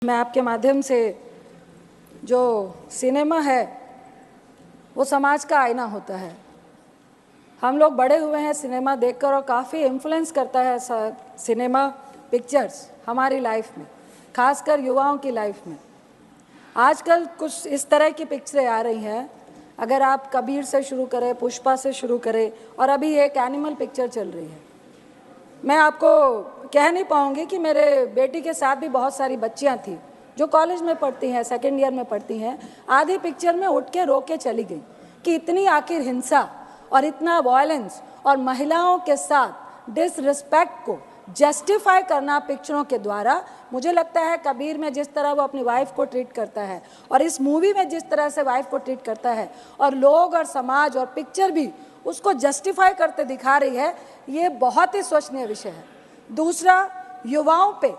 मैं आपके माध्यम से जो सिनेमा है वो समाज का आईना होता है। हम लोग बड़े हुए हैं सिनेमा देखकर और काफ़ी इन्फ्लुएंस करता है सिनेमा पिक्चर्स हमारी लाइफ में, खासकर युवाओं की लाइफ में। आजकल कुछ इस तरह की पिक्चरें आ रही हैं, अगर आप कबीर से शुरू करें, पुष्पा से शुरू करें, और अभी एक एनिमल पिक्चर चल रही है। मैं आपको कह नहीं पाऊँगी कि मेरे बेटी के साथ भी बहुत सारी बच्चियाँ थी जो कॉलेज में पढ़ती हैं, सेकेंड ईयर में पढ़ती हैं। आधी पिक्चर में उठ के रो के चली गई कि इतनी आखिर हिंसा और इतना वायलेंस और महिलाओं के साथ डिसरिस्पेक्ट को जस्टिफाई करना पिक्चरों के द्वारा, मुझे लगता है कबीर में जिस तरह वो अपनी वाइफ को ट्रीट करता है और इस मूवी में जिस तरह से वाइफ को ट्रीट करता है और लोग और समाज और पिक्चर भी उसको जस्टिफाई करते दिखा रही है, ये बहुत ही सोचनीय विषय है। दूसरा, युवाओं पे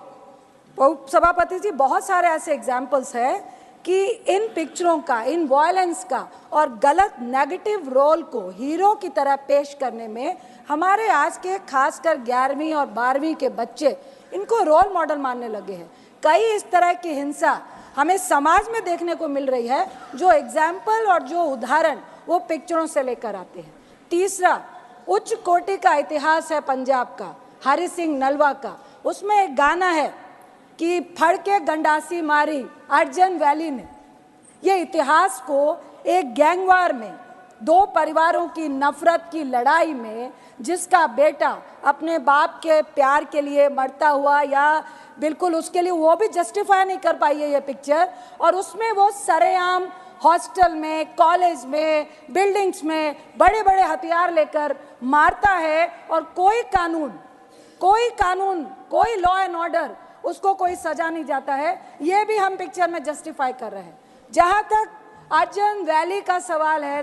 सभापति जी बहुत सारे ऐसे एग्जाम्पल्स हैं कि इन पिक्चरों का, इन वायलेंस का और गलत नेगेटिव रोल को हीरो की तरह पेश करने में हमारे आज के खासकर 11वीं और 12वीं के बच्चे इनको रोल मॉडल मानने लगे हैं। कई इस तरह की हिंसा हमें समाज में देखने को मिल रही है, जो एग्जाम्पल और जो उदाहरण वो पिक्चरों से लेकर आते हैं। तीसरा, उच्च कोटि का इतिहास है पंजाब का, हरि सिंह नलवा का। उसमें एक गाना है कि फड़ के गंडासी मारी अर्जन वैली ने। ये इतिहास को एक गैंगवार में, दो परिवारों की नफरत की लड़ाई में, जिसका बेटा अपने बाप के प्यार के लिए मरता हुआ या बिल्कुल उसके लिए, वो भी जस्टिफाई नहीं कर पाई है ये पिक्चर। और उसमें वो सरेआम हॉस्टल में, कॉलेज में, बिल्डिंग्स में बड़े बड़े हथियार लेकर मारता है और कोई कानून, कोई लॉ एंड ऑर्डर, उसको कोई सजा नहीं जाता है। ये भी हम पिक्चर में जस्टिफाई कर रहे हैं। जहां तक अर्जन वैली का सवाल है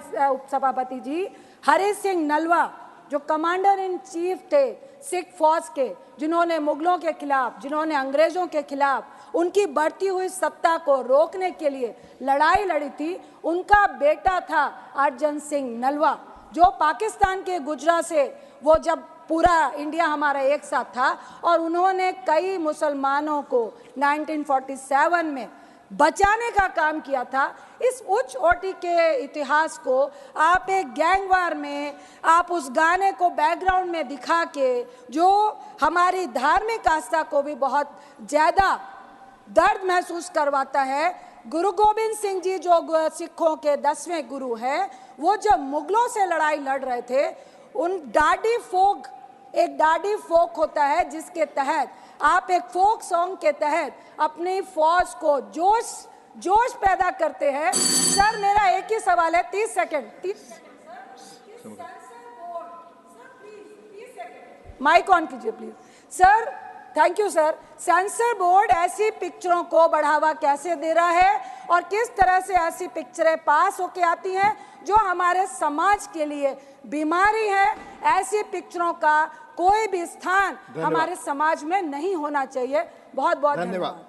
सभापति जी, हरि सिंह नलवा जो कमांडर इन चीफ थे सिख फौज के, जिन्होंने मुगलों के खिलाफ, जिन्होंने अंग्रेजों के खिलाफ उनकी बढ़ती हुई सत्ता को रोकने के लिए लड़ाई लड़ी थी, उनका बेटा था अर्जन सिंह नलवा, जो पाकिस्तान के गुजरात से, वो जब पूरा इंडिया हमारा एक साथ था और उन्होंने कई मुसलमानों को 1947 में बचाने का काम किया था। इस उच्च कोटि के इतिहास को आप एक गैंगवार में, आप उस गाने को बैकग्राउंड में दिखा के, जो हमारी धार्मिक आस्था को भी बहुत ज़्यादा दर्द महसूस करवाता है। गुरु गोविंद सिंह जी जो सिखों के 10वें गुरु हैं, वो जब मुगलों से लड़ाई लड़ रहे थे, एक डाडी फोक होता है जिसके तहत आप एक फोक सॉन्ग के तहत अपनी फौज को जोश पैदा करते हैं। सर, मेरा एक ही सवाल है, 30 सेकंड माइक ऑन कीजिए please. Sir, thank you sir. Sensor board ऐसी पिक्चरों को बढ़ावा कैसे दे रहा है और किस तरह से ऐसी पिक्चरें पास होके आती हैं जो हमारे समाज के लिए बीमारी है? ऐसी पिक्चरों का कोई भी स्थान हमारे समाज में नहीं होना चाहिए। बहुत बहुत धन्यवाद।